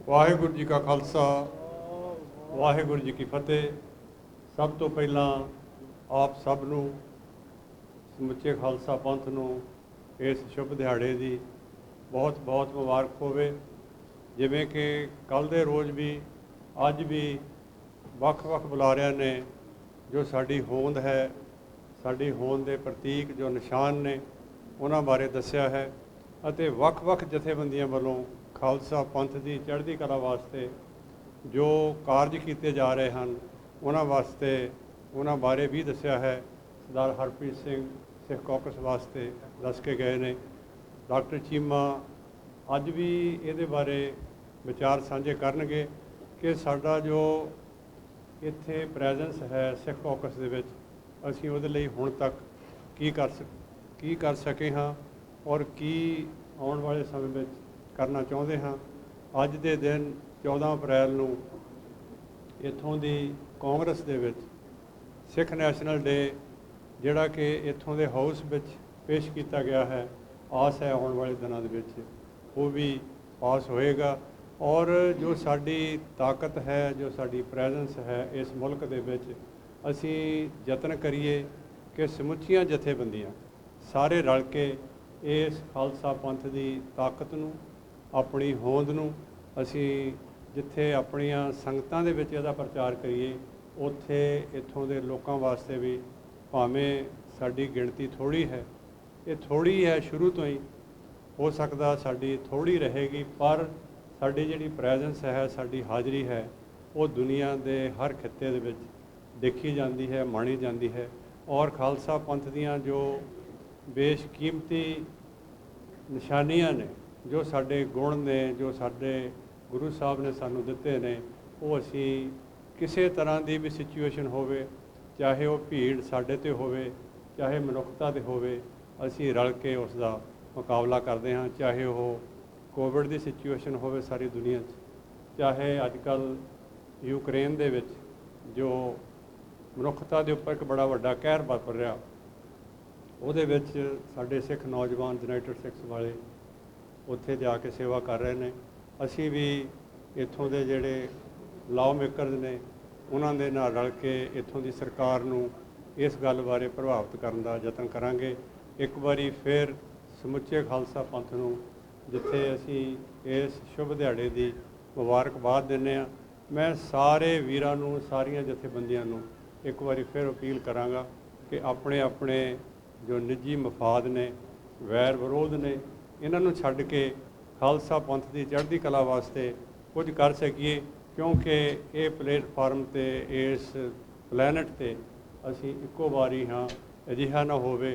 ਵਾਹਿਗੁਰੂ जी का खालसा वाहिगुरू जी की फतेह। सब तो पहला आप सब नूं समुचे खालसा पंथ नूं इस शुभ दिहाड़े की बहुत बहुत मुबारक होवे। जिवें कि कल दे रोज़ भी अज भी ਵੱਖ-ਵੱਖ ਬੁਲਾਰਿਆਂ ने जो साड़ी होंद है, साड़ी होंद के प्रतीक जो निशान ने उन्हां बारे दस्सिया है ਅਤੇ ਵੱਖ-ਵੱਖ ਜਥੇਬੰਦੀਆਂ ਵੱਲੋਂ खालसा पंथ की चढ़ती कला वास्ते जो कारज किए जा रहे हैं उन्हां वास्ते उन्हां बारे भी दस्सिया है। सरदार हरप्रीत सिंह सिख कौकस वास्ते दस के गए ने। डॉक्टर चीमा अज भी ये बारे विचार साझे करनगे कि साडा जो इत्थे प्रैजेंस है सिख कौकस दे विच असीं उहदे लई हुण तक की कर सके हाँ और की आउण वाले समय में करना चाहुंदे हाँ। अज दे दिन 14 अप्रैल नूं इत्थों दी कांग्रेस दे विच सिख नैशनल डे जिहड़ा कि इत्थों दे हाउस विच पेश किया गया है, आस है आने वाले दिनों दे विच वो भी पास होएगा। और जो साडी ताकत है, जो साडी प्रैजेंस है इस मुल्क दे विच असीं यतन करिए कि समुचियां जथेबंदियां सारे रल के इस खालसा पंथ की ताकत नूं अपनी होंद नूं असीं जिथे अपनियां संगतां दे विच इहदा प्रचार करिए उत्थे इत्थों दे लोकां वास्ते भी भावें साडी गिणती थोड़ी है, ये थोड़ी है शुरू तो ही, हो सकदा साडी थोड़ी रहेगी पर साडी जिहड़ी प्रैजेंस है, साडी हाज़री है वो दुनिया दे हर खित्ते दे विच देखी जाती है, माणी जाती है। और खालसा पंथ दीयां जो बेशकीमती निशानियां ने, जो साडे गुण ने, जो साडे गुरु साहब ने सानू दिते ने, वो असी किसी तरह की भी सिचुएशन होवे, चाहे वो भीड़ साडे ते होवे, चाहे मनुखता ते होवे, असी रल के उसका मुकाबला करते हाँ। चाहे वो कोविड की सिचुएशन होवे सारी दुनिया च, चाहे अजकल यूक्रेन दे विच जो मनुखता के उपर एक बड़ा वड्डा कहर वापर रहा, उहदे विच साडे सिख नौजवान यूनाइटेड सिक्स वाले उत्थे जाके सेवा कर रहे हैं। असी भी इत्थों दे जिहड़े लॉ मेकरस ने उन्हां दे नाल रल के इत्थों की सरकार नूं इस गल बारे प्रभावित करने का यतन करांगे। एक बारी फिर समुचे खालसा पंथ नूं जिथे असी इस शुभ दिहाड़े की मुबारकबाद दिंदे हां। मैं सारे वीरां नूं, सारियां जथेबंदियां नूं एक बारी फिर अपील करांगा कि अपने अपने जो निजी मफाद ने, वैर विरोध ने, इन्हां नूं छड्ड के खालसा पंथ की चढ़ती कला वास्ते कुछ कर सकीए, क्योंकि ये प्लेटफार्म ते इस प्लैनट ते असी इक्को बारी हाँ। अजिहा ना होवे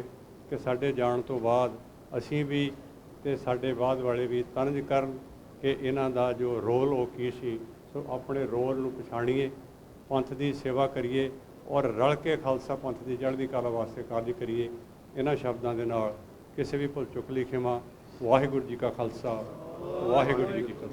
कि साडे जाण तो बाद असी भी ते साडे बाद वाले भी तंज करन कि इन्हां दा जो रोल वो की सी। सो अपने रोल नूं पछाणीए, पंथ की सेवा करिए और रल के खालसा पंथ की चढ़ती कला वास्ते कार्य करिए। इन्हां शब्दां दे नाल किसी भी भुल चुक ली खिमा। वाहिगुरू जी का खालसा वाहिगुरू जी की फतेह।